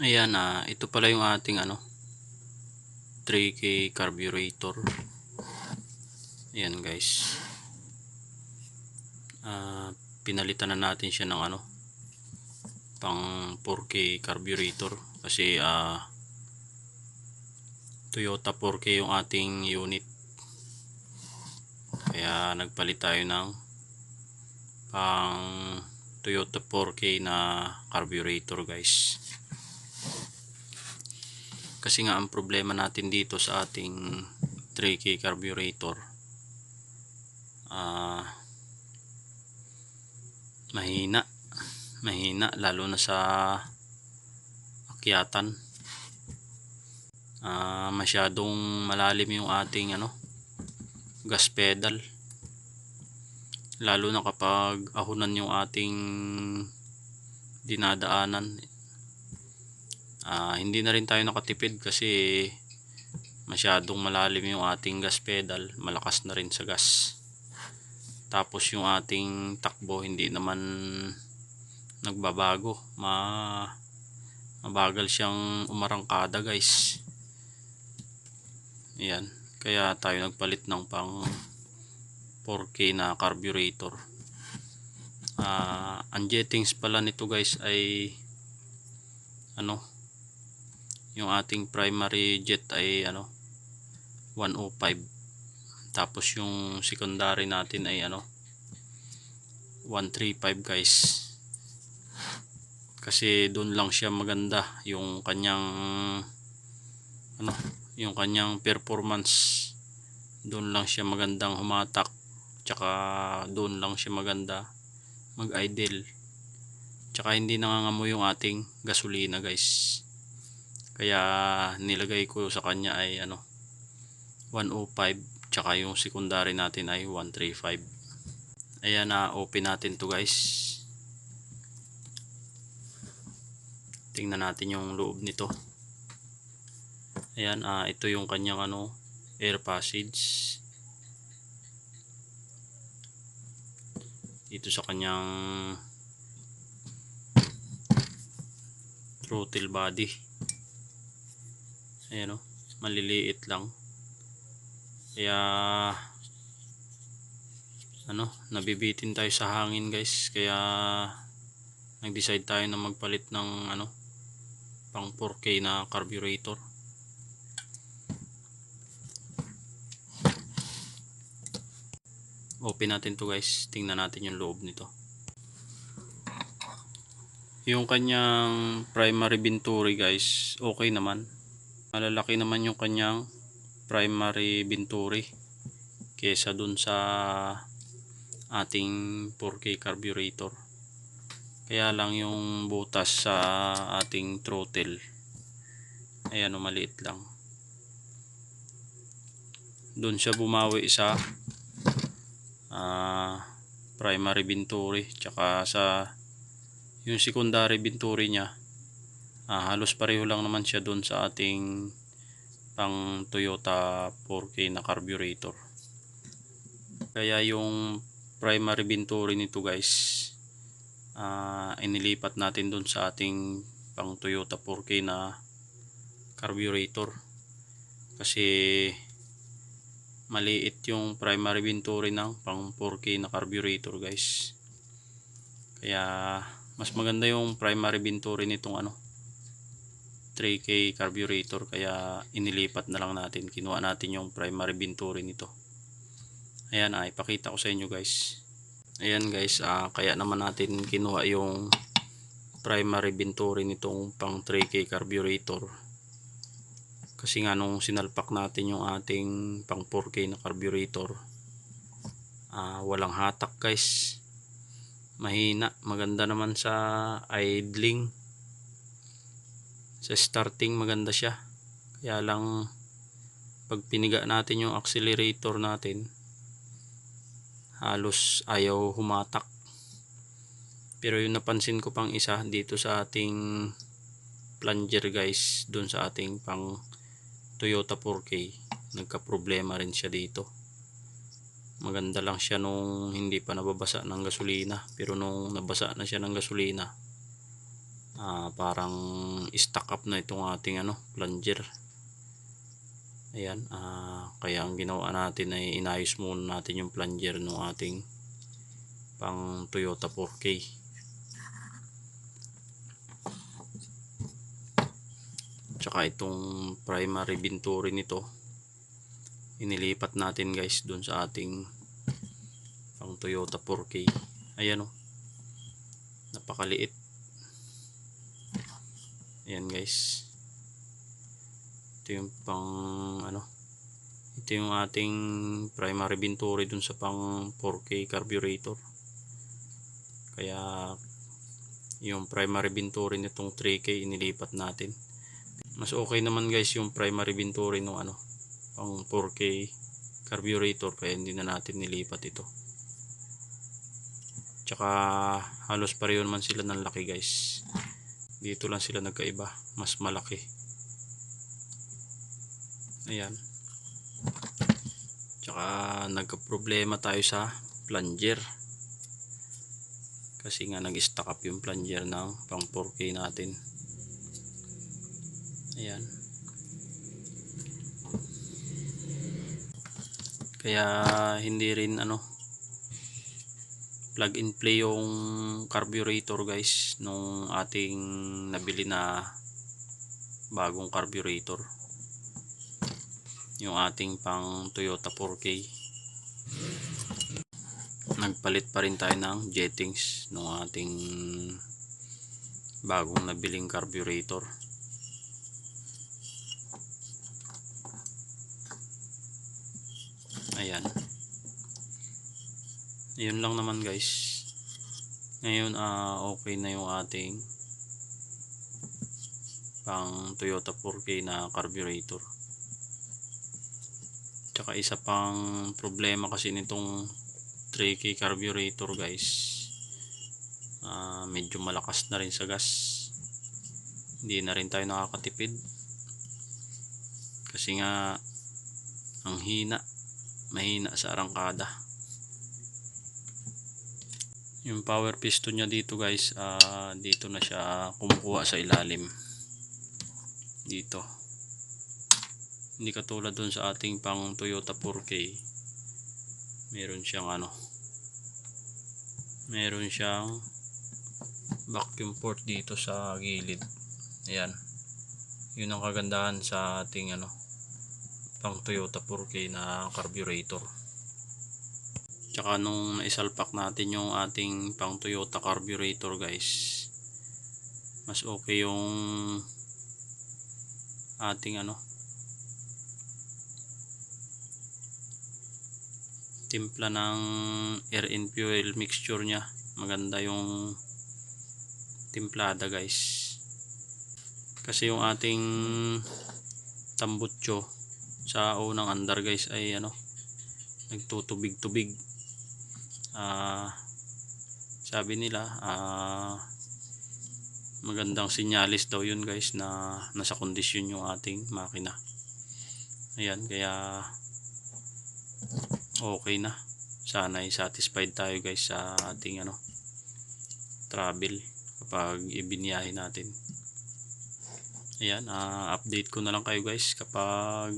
Ayan, ito pala yung ating 3K carburetor. Ayan guys. Pinalitan na natin siya ng pang 4K carburetor kasi Toyota 4K yung ating unit. Kaya nagpalit tayo ng pang Toyota 4K na carburetor guys. Kasi nga ang problema natin dito sa ating 3K carburetor, mahina lalo na sa akyatan. Masyadong malalim yung ating gas pedal, lalo na kapag ahunan yung ating dinadaanan. Hindi na rin tayo nakatipid kasi masyadong malalim yung ating gas pedal, malakas na rin sa gas. Tapos yung ating takbo hindi naman nagbabago, mabagal siyang umarangkada guys. Ayan, kaya tayo nagpalit ng pang 4K na carburetor. Ang jettings pala nito guys ay yung ating primary jet ay 105, tapos yung secondary natin ay 135 guys. Kasi doon lang siya maganda yung kanyang performance, doon lang siya magandang humatak, tsaka doon lang siya maganda mag idle, tsaka hindi nangangamoy yung ating gasolina guys. Kaya nilagay ko sa kanya ay 105, tsaka yung secondary natin ay 135. Ayan, open natin to guys. Tingnan natin yung loob nito. Ayan, ito yung kanyang air passage dito sa kanyang throttle body. Ayan maliliit lang, kaya nabibitin tayo sa hangin guys. Kaya nag-decide tayo na magpalit ng pang 4K na carburetor. Open natin to guys, tingnan natin yung loob nito. Yung kanyang primary venturi guys, okay naman, malalaki naman yung kanyang primary venturi kesa dun sa ating 4K carburetor. Kaya lang yung butas sa ating throttle ayan maliit lang. Doon siya bumawi sa primary venturi, tsaka sa yung secondary venturi niya, halos pareho lang naman siya doon sa ating pang Toyota 4K na carburetor. Kaya yung primary venturi nito guys, inilipat natin doon sa ating pang Toyota 4K na carburetor kasi maliit yung primary venturi ng pang 4K na carburetor guys. Kaya mas maganda yung primary venturi nitong 3K carburetor, kaya inilipat na lang natin, kinuha natin yung primary venturi nito. Ayan, ipakita ko sa inyo guys. Ayan guys, kaya naman natin kinuha yung primary venturi nitong pang 3K carburetor kasi nga nung sinalpak natin yung ating pang 4K na carburetor, walang hatak guys, mahina. Maganda naman sa idling, sa starting maganda siya, kaya lang pag piniga natin yung accelerator natin, halos ayaw humatak. Pero yung napansin ko pang isa dito sa ating plunger guys, dun sa ating pang Toyota 4K, nagka problema rin siya dito. Maganda lang siya nung hindi pa nababasa ng gasolina, pero nung nabasa na siya ng gasolina, parang stuck up na itong ating plunger. Ayan, kaya ang ginawa natin ay inayos muna natin yung plunger ng ating pang Toyota 4K. Tsaka itong primary venturi nito inilipat natin guys dun sa ating pang Toyota 4K. Ayan, napakaliit. Ayan guys, ito yung pang ito yung ating primary venturi dun sa pang 4K carburetor. Kaya yung primary venturi nitong 3K inilipat natin. Mas okay naman guys yung primary venturi nung pang 4K carburetor, kaya hindi na natin nilipat ito. Tsaka halos pareho naman sila ng laki guys. Dito lang sila nagkaiba, mas malaki. Ayan. Tsaka nagka-problema tayo sa plunger. Kasi nga nag-stuck up yung plunger ng pang 4K natin. Ayan. Kaya hindi rin plug and play yung carburetor guys nung ating nabili na bagong carburetor, yung ating pang Toyota 4K. Nagpalit pa rin tayo ng jettings nung ating bagong nabiling carburetor. Ayan, yun lang naman guys. Ngayon okay na yung ating pang Toyota 4K na carburetor. Tsaka isa pang problema kasi nitong 3K carburetor guys, medyo malakas na rin sa gas. Hindi na rin tayo nakakatipid kasi nga ang mahina sa arangkada. Yung power piston nya dito guys, dito na siya kumukuha sa ilalim dito. Hindi katulad dun sa ating pang Toyota 4K, meron siyang vacuum port dito sa gilid. Ayan, yun ang kagandahan sa ating pang Toyota 4K na carburetor. Tsaka nung naisalpak natin yung ating pang Toyota carburetor guys, mas okay yung ating timpla ng air and fuel mixture nya. Maganda yung timplada guys, kasi yung ating tambutso sa unang andar guys ay nagtutubig-tubig. Sabi nila magandang sinyalis daw yun guys na nasa kondisyon yung ating makina. Ayan, kaya okay na. Sana ay satisfied tayo guys sa ating travel kapag ibiniyahe natin. Ayan, update ko na lang kayo guys kapag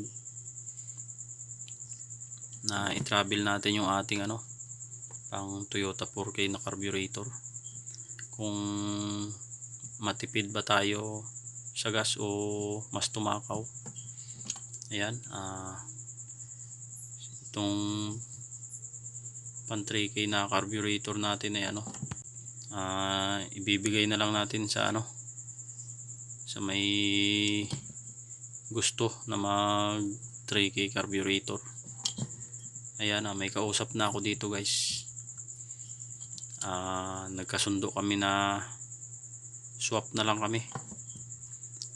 na i-travel natin yung ating pang Toyota 4K na carburetor, kung matipid ba tayo sa gas o mas tumakaw. Ayan, itong pan 3K na carburetor natin ay ibibigay na lang natin sa sa may gusto na mag 3K carburetor. Ayan, may kausap na ako dito guys. Nagkasundo kami na swap na lang kami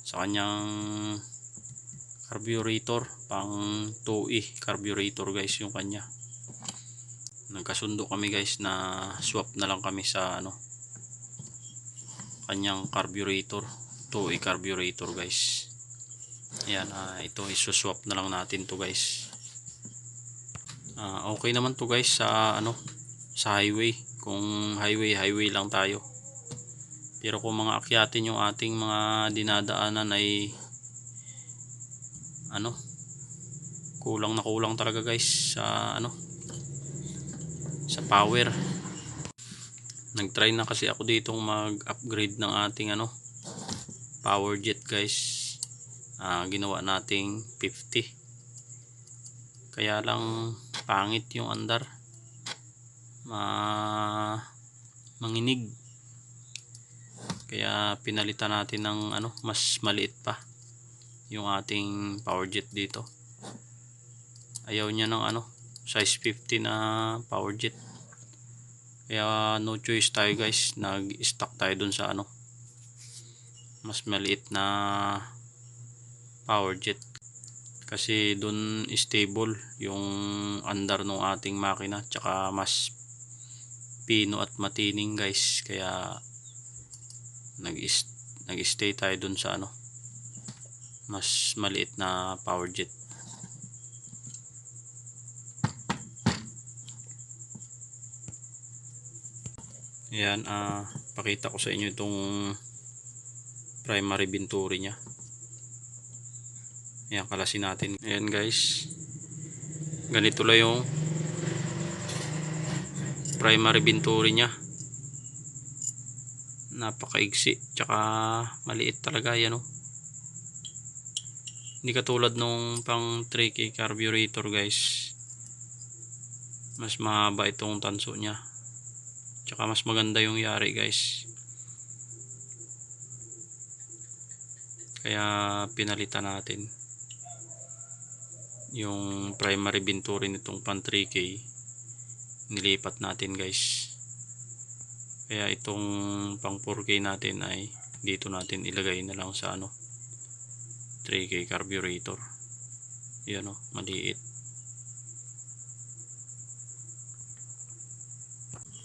sa kanyang carburetor, pang 2E carburetor guys yung kanya. Nagkasundo kami guys na swap na lang kami sa kanyang carburetor, 2E carburetor guys. Ayan, ito isuswap na lang natin to guys. Okay naman to guys sa sa highway, kung highway lang tayo. Pero kung mga akyatin yung ating mga dinadaanan ay ano, kulang na kulang talaga guys sa ano, sa power. Nagtry na kasi ako ditong mag-upgrade ng ating ano, power jet guys. Ginawa nating 50. Kaya lang pangit yung andar. Manginig. Kaya pinalitan natin ng ano, mas maliit pa yung ating power jet dito. Ayaw niya ng ano, size 50 na power jet. Kaya no choice tayo guys, nag-stock tayo dun sa ano, mas maliit na power jet. Kasi dun stable yung andar ng ating makina, tsaka mas pino at matining guys. Kaya nag-stay tayo dun sa ano, mas maliit na power jet. Ayan, pakita ko sa inyo itong primary venturi nya. Ayan, kalasin natin. Ayan guys, ganito lang yung primary venturi nya. Napakaigsi, tsaka maliit talaga yan, oh. Hindi katulad nung pang 3K carburetor guys, mas mahaba itong tanso nya, tsaka mas maganda yung yari guys. Kaya pinalitan natin yung primary venturi nitong pang 3K, nilipat natin guys. Kaya itong pang 4K natin ay dito natin ilagay na lang sa ano, 3K carburetor. Yan, oh, maliit.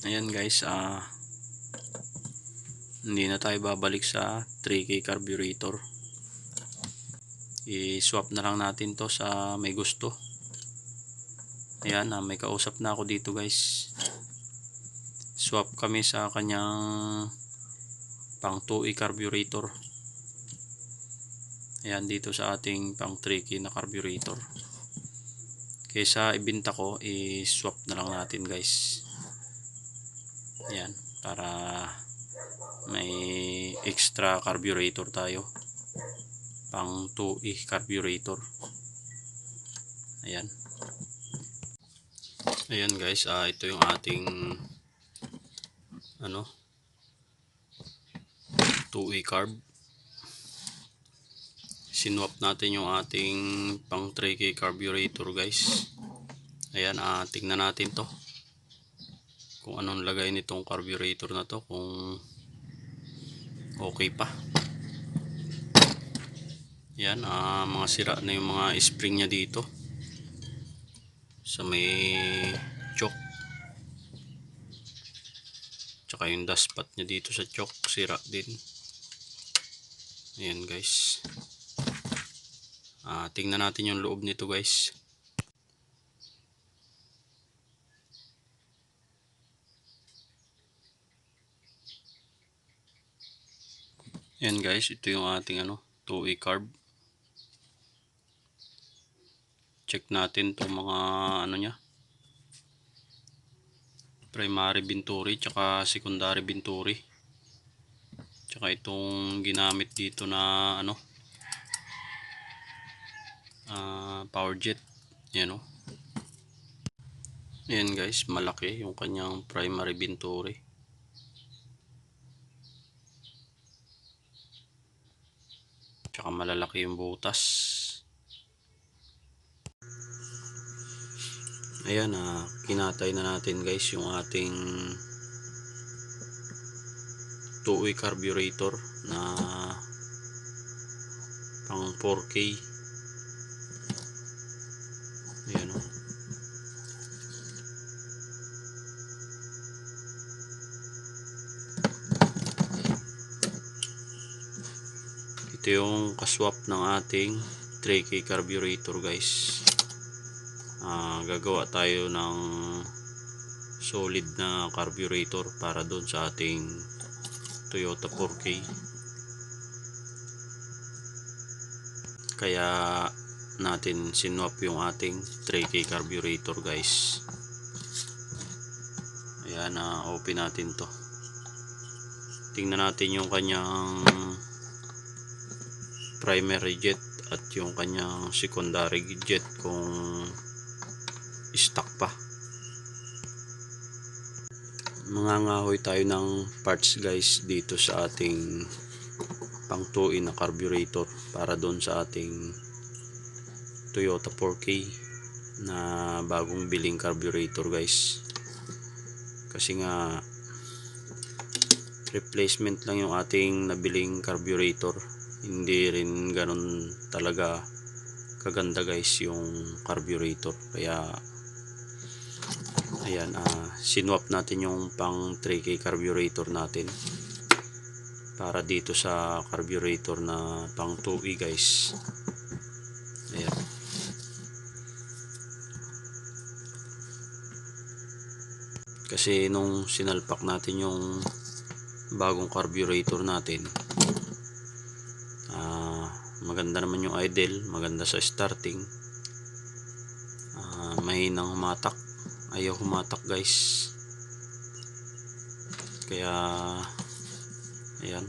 Ayan guys, hindi na tayo babalik sa 3K carburetor. I-swap na lang natin to sa may gusto. Ayan, may kausap na ako dito guys. Swap kami sa kanyang pang 2E carburetor. Ayan, dito sa ating pang 3K na carburetor. Kaysa ibenta ko, i-swap na lang natin guys. Ayan, para may extra carburetor tayo, pang 2E carburetor. Ayan. Ayan guys, ito yung ating ano, 2E carb. Sinwap natin yung ating pang 3K carburetor guys. Ayan, tingnan natin to kung anong lagay nitong carburetor na to, kung okay pa. Yan, mga sira na yung mga spring nya dito sa may choke, tsaka yung dustpot nya dito sa choke sira din. Ayan guys, tingnan natin yung loob nito guys. Ayan guys, ito yung ating ano, 2E carb. Check natin itong mga ano nya, primary venturi tsaka secondary venturi, tsaka itong ginamit dito na ano, power jet. Yan, oh. Ayan guys, malaki yung kanyang primary venturi. Tsaka malalaki yung butas. Ayan, kinatay na natin guys yung ating 2-way carburetor na pang 4K. Ayan, oh. Ito yung kaswap ng ating 3K carburetor guys. Gagawa tayo ng solid na carburetor para doon sa ating Toyota 4K. Kaya natin sinwap yung ating 3K carburetor guys. Ayan, open natin to. Tingnan natin yung kanyang primary jet at yung kanyang secondary jet kung stock pa. Mangangahoy tayo ng parts guys dito sa ating pang 2 na carburetor para doon sa ating Toyota 4K na bagong biling carburetor guys. Kasi nga replacement lang yung ating nabiling carburetor, hindi rin ganun talaga kaganda guys yung carburetor. Kaya ayan, sinwap natin yung pang 3K carburetor natin para dito sa carburetor na pang 2E guys. Ayan. Kasi nung sinalpak natin yung bagong carburetor natin, maganda naman yung idle, maganda sa starting, mahinang humatak, ayaw humatak guys. Kaya ayan,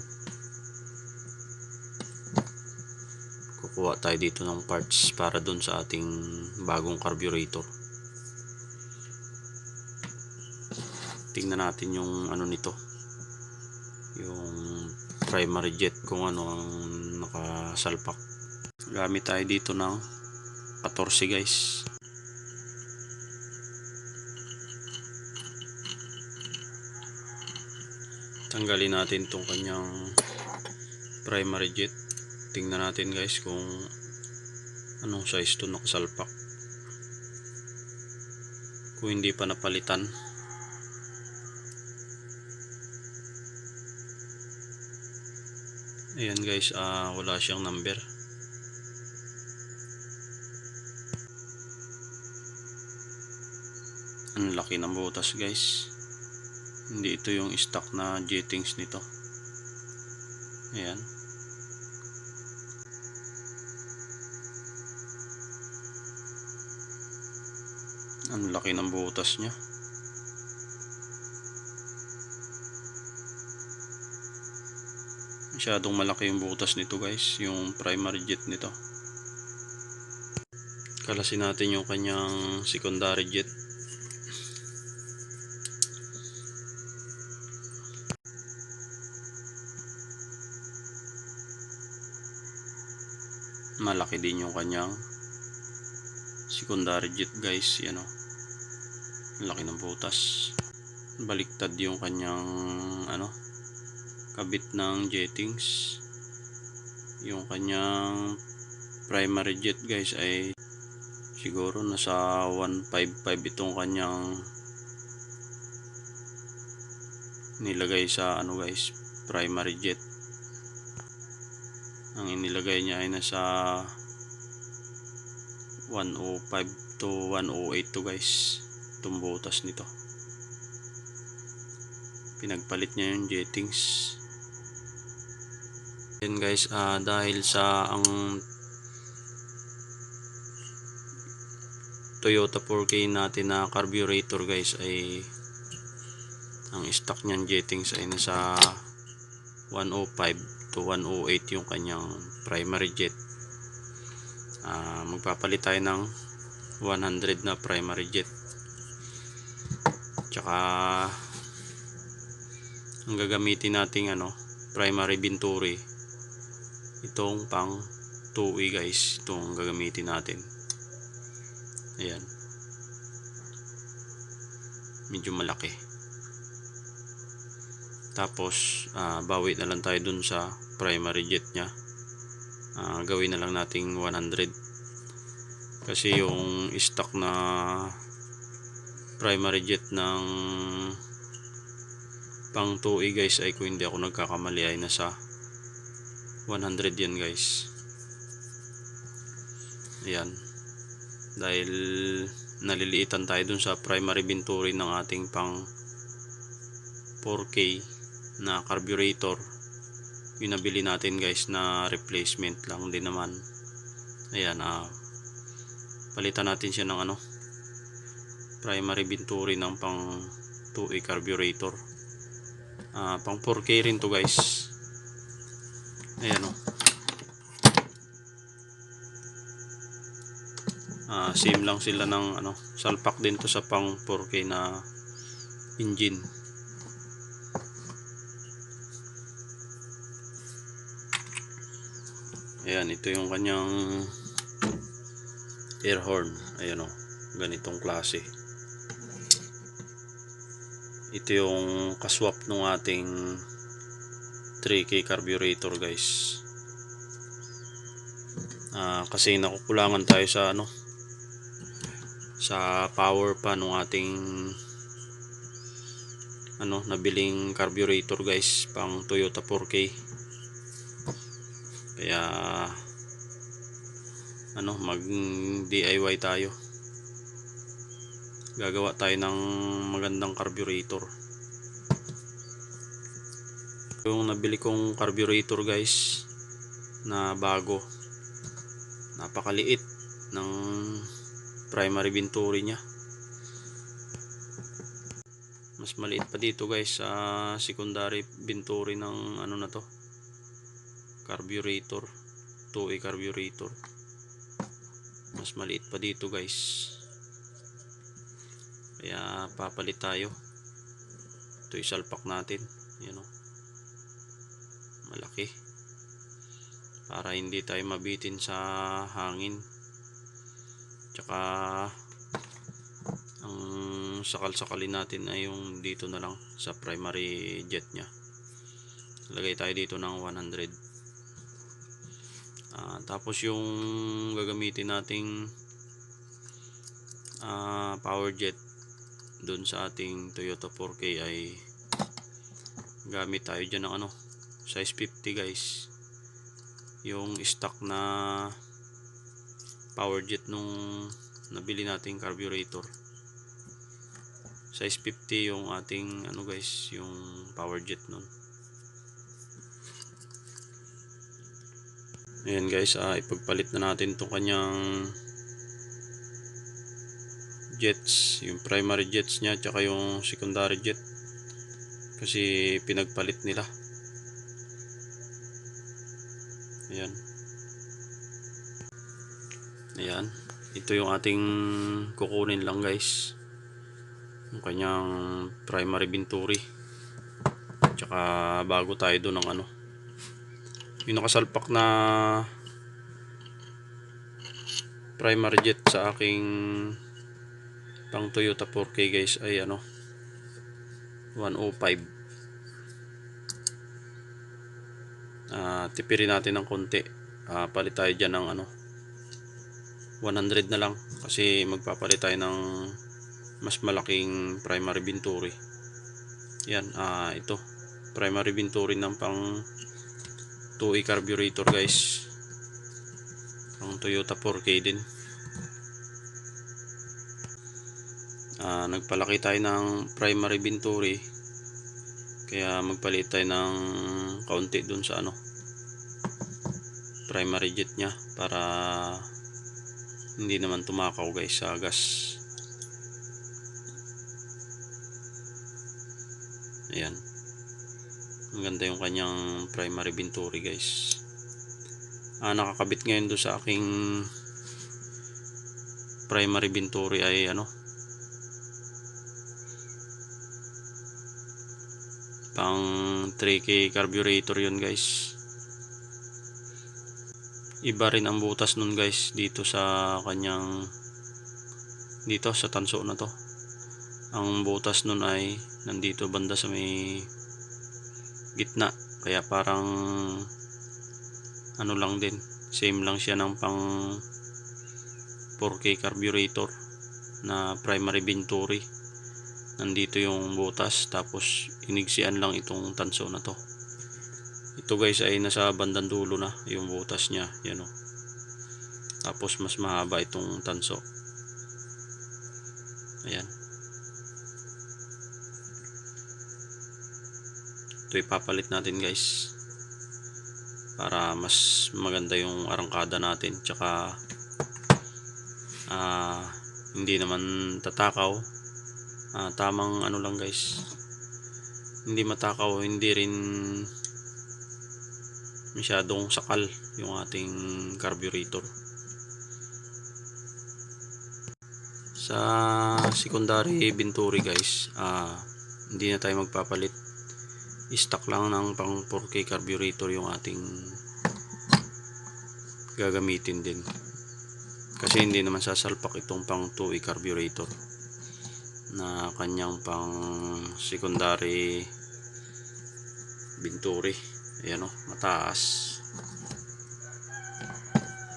kukuha tayo dito ng parts para dun sa ating bagong carburetor. Tingnan natin yung ano nito, yung primary jet, kung ano ang nakasalpak. Gamit tayo dito ng 14 guys. Tanggalin natin itong kanyang primary jet. Tingnan natin guys kung anong size ito nakasalpak, kung hindi pa napalitan. Ayan guys, wala siyang number. Ang laki ng butas guys. Hindi ito yung stock na jettings nito. Ayan. Ang laki ng butas niya. Masyadong malaki yung butas nito guys, yung primary jet nito. Kalasin natin yung kanyang secondary jet. Malaki din yung kanyang secondary jet guys. Yan o, laki ng butas. Baliktad yung kanyang kabit ng jettings. Yung kanyang primary jet guys ay siguro nasa 155 itong kanyang nilagay sa guys, primary jet. Ang inilagay niya ay nasa 105 to 108 to guys, itong butas nito. Pinagpalit niya yung jettings. Yan guys, dahil sa ang Toyota 4K natin na carburetor guys ay ang stock niyan jettings ay nasa 105 to 108 yung kanyang primary jet. Magpapalit tayo ng 100 na primary jet. Tsaka ang gagamitin nating primary venturi, itong pang 2E guys, itong gagamitin natin. Ayan, medyo malaki. Tapos bawi na lang tayo dun sa primary jet nya. Gawin na lang nating 100 kasi yung stock na primary jet ng pang 2E guys ay, kung hindi ako nagkakamali, ay nasa 100 yan guys. Ayan, dahil naliliitan tayo dun sa primary venturi ng ating pang 4K na carburetor. Pinabili natin guys na replacement lang din naman. Ayan, palitan natin siya ng primary venturi ng pang 2A carburetor. Pang 4K rin to guys. Ayan same lang sila ng salpak din to sa pang 4K na engine. Ayan, ito yung kanyang air horn. Ayan ganitong klase. Ito yung kaswap ng ating 3K carburetor guys. Kasi nakukulangan tayo sa sa power pa ng ating nabiling carburetor guys, pang Toyota 4K. Kaya mag DIY tayo. Gagawa tayo ng magandang carburetor. Yung nabili kong carburetor guys na bago, napakaliit ng primary venturi nya. Mas maliit pa dito guys sa secondary venturi ng na to, carburetor, 2A carburetor. Mas maliit pa dito guys. Kaya papalit tayo. Ito isalpak natin. Yan malaki, para hindi tayo mabitin sa hangin. Tsaka ang sakal-sakalin natin ay yung dito na lang sa primary jet nya. Lagay tayo dito ng 100. Tapos yung gagamitin nating power jet dun sa ating Toyota 4K ay gamit tayo dyan ng size 50 guys. Yung stock na power jet nung nabili nating carburetor, size 50 yung ating guys, yung power jet nun. Ayan guys, ipagpalit na natin itong kanyang jets, yung primary jets nya tsaka yung secondary jet, kasi pinagpalit nila. Ayan, ito yung ating kukunin lang guys, yung kanyang primary venturi. Tsaka bago tayo doon ng yung nakasalpak na primary jet sa aking pang Toyota 4K guys ay 105. Tipirin natin ng konti. Palit tayo dyan ng 100 na lang, kasi magpapalit tayo ng mas malaking primary venturi. Yan, ito primary venturi ng pang 2A carburetor guys, pang Toyota 4K din. Nagpalaki tayo ng primary venturi, kaya magpalit tayo ng kaunti dun sa primary jet nya, para hindi naman tumakaw guys sa gas. Ayan, maganda yung kanyang primary venturi guys. Nakakabit ngayon doon sa aking primary venturi ay pang 3K carburetor yun guys. Iba rin ang butas nun guys, dito sa kanyang, dito sa tanso na to. Ang butas nun ay nandito banda sa may gitna, kaya parang lang din, same lang siya ng pang 4K carburetor na primary venturi. Nandito yung butas, tapos inigsian lang itong tanso na to. Ito guys ay nasa bandang dulo na yung butas nya, yan tapos mas mahaba itong tanso. Ayan, ito ito ipapalit natin guys, para mas maganda yung arangkada natin, tsaka hindi naman tatakaw. Tamang ano lang guys, hindi matakaw, hindi rin masyadong sakal yung ating carburetor. Sa secondary Venturi guys, hindi na tayo magpapalit, stock lang ng pang 4K carburetor yung ating gagamitin din, kasi hindi naman sasalpak itong pang 2E carburetor na kanyang pang secondary Venturi. Ayan o, mataas.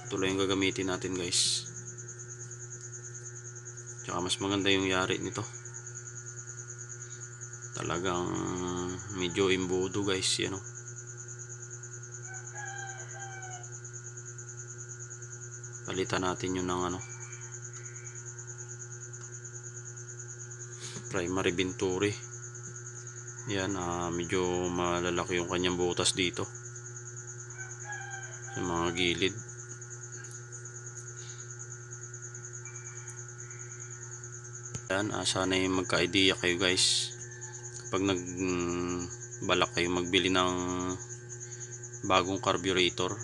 Ito lang yung gagamitin natin guys, tsaka mas maganda yung yari nito, talagang medyo imbudo guys. Yan o, palitan natin yun ng primary Venturi. Yan, medyo malalaki yung kanyang butas dito sa mga gilid. Yan, sana yung magka-idea kayo guys, kapag balak kayo magbili ng bagong carburetor.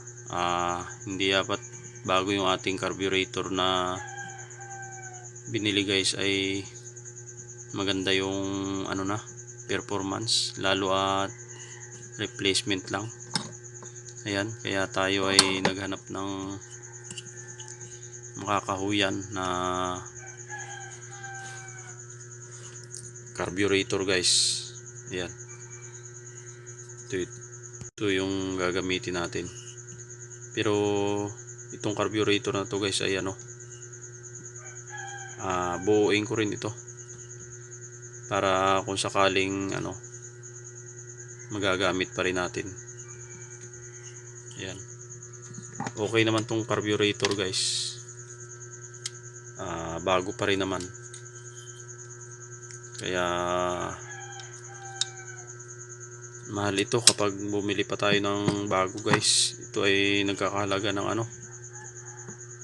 Hindi dapat bago yung ating carburetor na binili guys ay maganda yung performance, lalo at replacement lang. Ayan, kaya tayo ay naghanap ng makakahuyan na carburetor guys. Ayan, ito yung gagamitin natin. Pero itong carburetor na to guys ay buuin ko rin ito, para kung sakaling magagamit pa rin natin. Ayan, okay naman tong carburetor guys, bago pa rin naman, kaya mahal ito kapag bumili pa tayo ng bago guys. Ito ay nagkakahalaga ng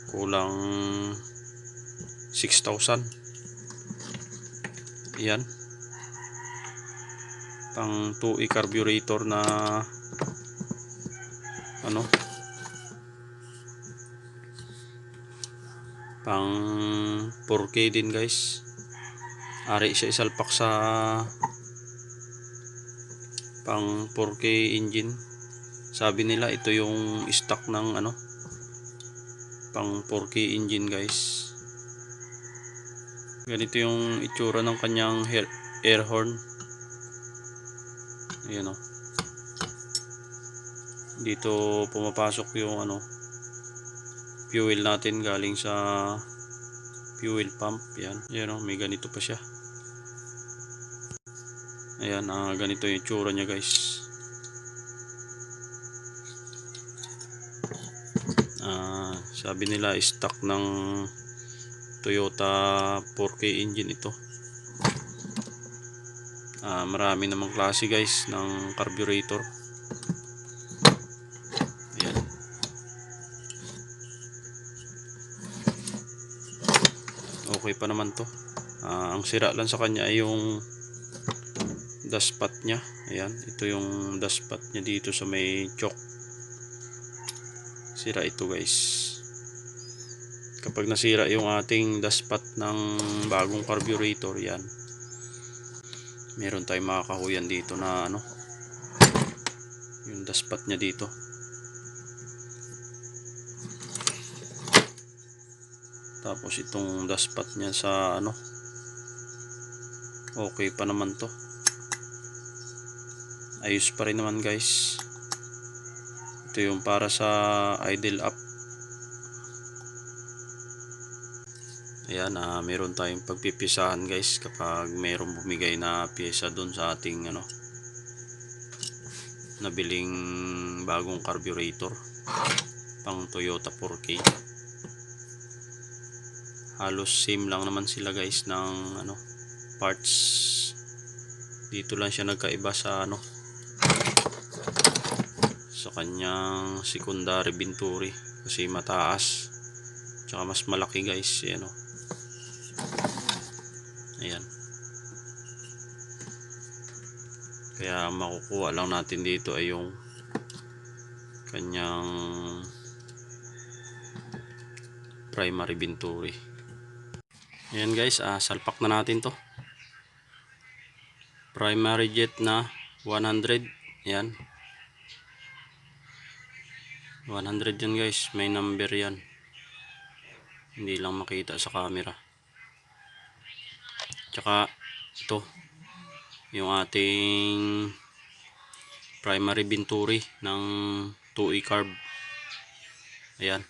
kulang 6,000. Ayan, pang 2E carburetor na pang 4K din guys. Ari siya isalpak sa pang 4K engine. Sabi nila ito yung stock ng pang 4K engine guys. Ganito yung itsura ng kanyang air horn. Ayan o, dito pumapasok yung fuel natin galing sa fuel pump. Yan o, may ganito pa siya. Ayan, ganito yung itsura niya guys. Sabi nila stock ng Toyota 4K engine ito. Marami namang klase guys ng carburetor. Ayan, okay pa naman to. Ang sira lang sa kanya ay yung dashpot nya. Ayan, ito yung dashpot nya dito sa may choke. Sira ito guys. Kapag nasira yung ating dashpot ng bagong carburetor, yan, meron tayong makakahuyan dito na yung dashpot nya dito. Tapos itong dashpot nya sa okay pa naman to, ayos pa rin naman guys. Ito yung para sa idle up. Ayan, meron tayong pagpipisahan guys kapag mayroong bumigay na pyesa doon sa ating nabiling bagong carburetor pang Toyota 4K. Halos same lang naman sila guys ng parts. Dito lang siya nagkaiba sa sa kanyang secondary Venturi kasi mataas tsaka mas malaki guys. Ayan o. Ayan. Kaya makukuha lang natin dito ay yung kanyang primary Venturi. Ayan guys, salpak na natin to. Primary jet na 100. Ayan. 100 yan guys, may number yan. Hindi lang makita sa camera. Tsaka ito yung ating primary Venturi ng 2E carb. Ayan.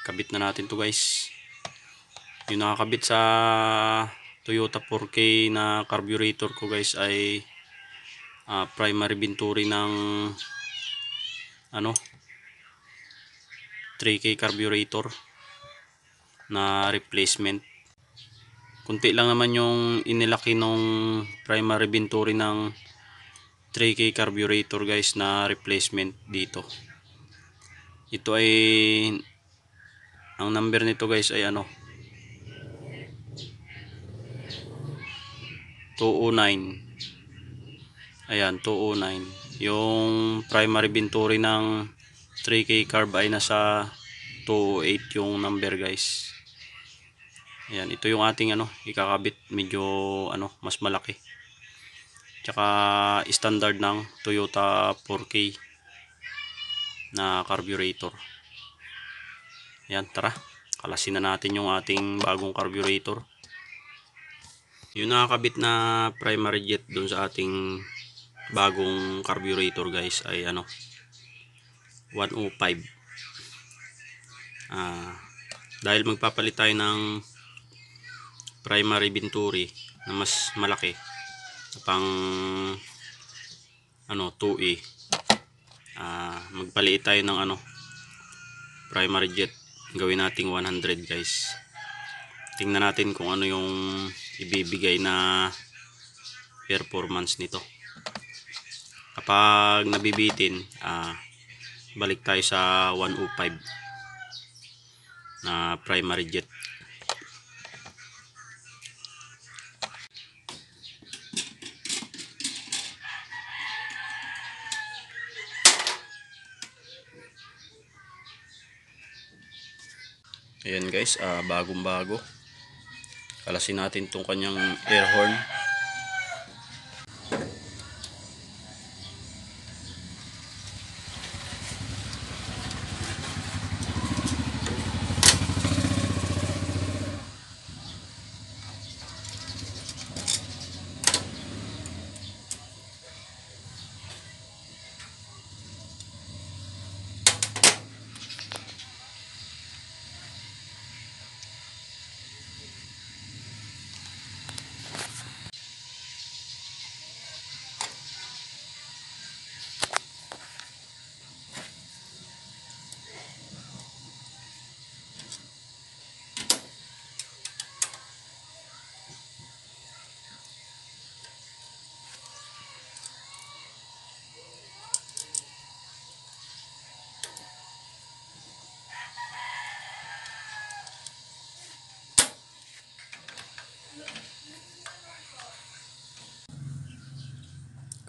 Kabit na natin to guys. Yung nakakabit sa Toyota 4K na carburetor ko guys ay primary Venturi ng 3K carburetor na replacement. Kunti lang naman yung inilaki nung primary Venturi ng 3K carburetor guys na replacement dito. Ito ay ang number nito guys ay 209. Ayan, 209. Yung primary Venturi ng 3K carb ay nasa 208 yung number guys. Ayan, ito yung ating ikakabit, medyo mas malaki. Tsaka standard ng Toyota 4K na carburetor. Ayan, tara. Kalasin na natin yung ating bagong carburetor. Yung nakakabit na primary jet dun sa ating bagong carburetor guys ay 105. Dahil magpapalit tayo ng primary Venturi na mas malaki pang 2E, magpaliit tayo ng primary jet. Gawin nating 100 guys. Tingnan natin kung ano yung ibibigay na performance nito. Kapag nabibitin, balik tayo sa 105 na primary jet. Ayan guys, bagong bago. Kalasin natin tong kanyang air horn.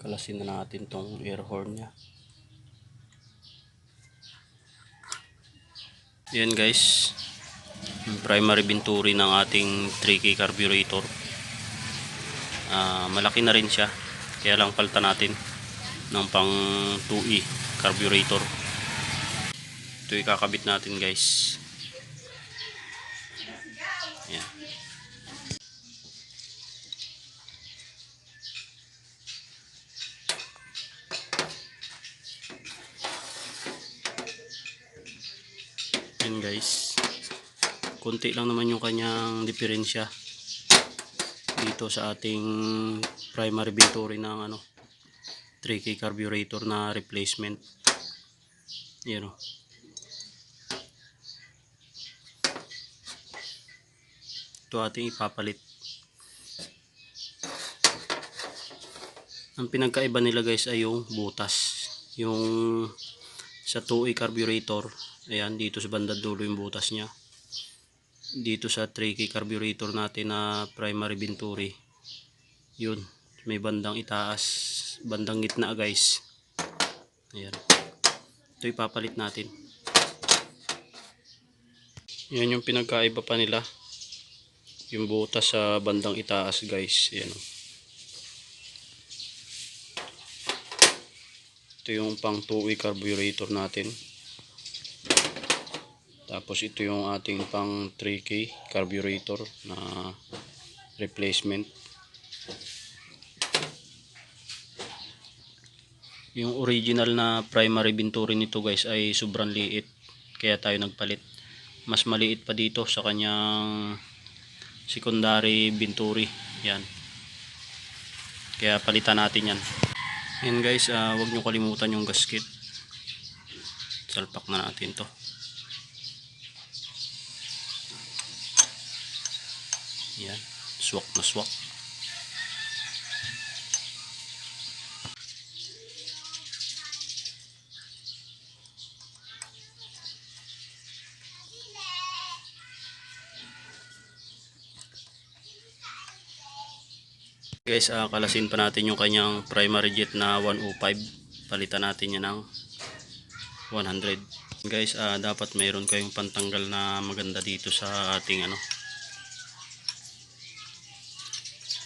Kalasin na natin tong air horn nya. Yan guys, yung primary Venturi ng ating 3K carburetor. Malaki na rin siya, kaya lang palitan natin ng pang 2E carburetor. Ito ikakabit natin guys. Yan. Yan guys, konti lang naman yung kanyang diferensya dito sa ating primary Venturi ng 3K carburetor na replacement. Yan o. Ito ating ipapalit. Ang pinagkaiba nila guys ay yung butas. Yung sa 2A carburetor, ayan, dito sa bandang dulo yung butas niya. Dito sa 3K carburetor natin na primary Venturi, yun, may bandang itaas, bandang gitna guys. Ayan, ito ipapalit natin. Yan yung pinagkaiba pa nila, yung butas sa bandang itaas guys. Ayan, ito yung pang 2A carburetor natin. Tapos ito yung ating pang 3K carburetor na replacement. Yung original na primary Venturi nito guys ay sobrang liit, kaya tayo nagpalit. Mas maliit pa dito sa kanyang secondary Venturi. Yan, kaya palitan natin yan. Yan guys, huwag nyo kalimutan yung gasket. Salpak na natin to. Yan, swak na swak. Guys, kalasin pa natin yung kanyang primary jet na 105. Palitan natin yan ng 100. Guys, dapat mayroon kayong pantanggal na maganda dito sa ating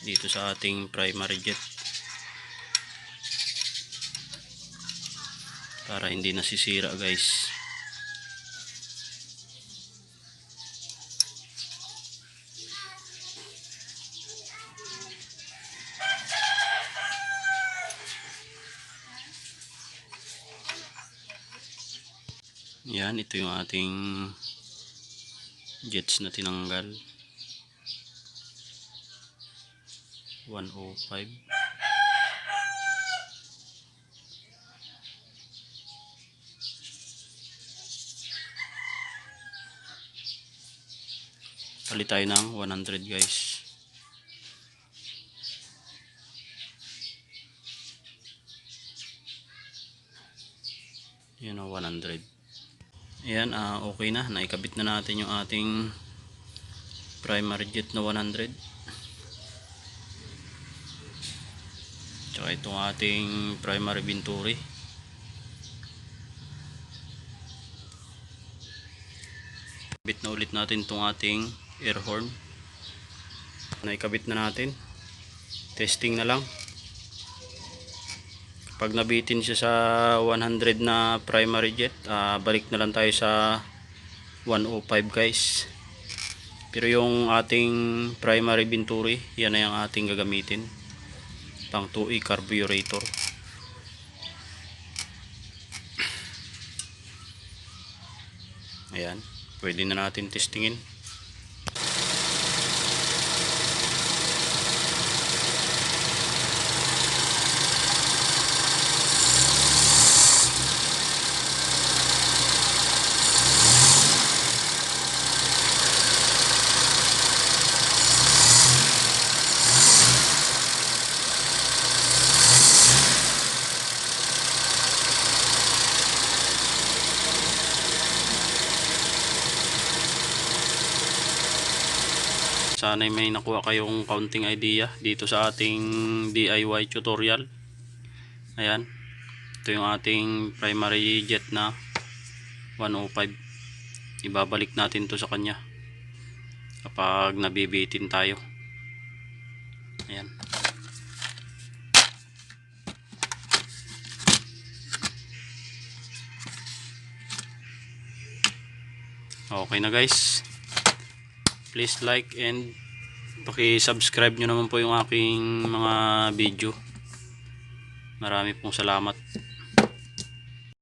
dito sa ating primary jet, para hindi nasisira guys. Yan, ito yung ating jets na tinanggal. 105. Palit tayo ng 100 guys. Yan o, 100. Ayan, okay na. Naikabit na natin yung ating primary jet na 100. Tsaka itong ating primary Venturi. Kabit na ulit natin itong ating air horn. Naikabit na natin. Testing na lang. Pag nabitin siya sa 100 na primary jet, balik na lang tayo sa 105 guys. Pero yung ating primary Venturi, yan na yung ating gagamitin, pang 2E carburetor. Ayan, pwede na natin testingin. Sana'y may nakuha kayong counting idea dito sa ating DIY tutorial. Ayan, ito yung ating primary jet na 105. Ibabalik natin to sa kanya kapag nabibitin tayo. Ayan. Okay na guys. Please like and paki-subscribe nyo naman po yung aking mga video. Marami pong salamat.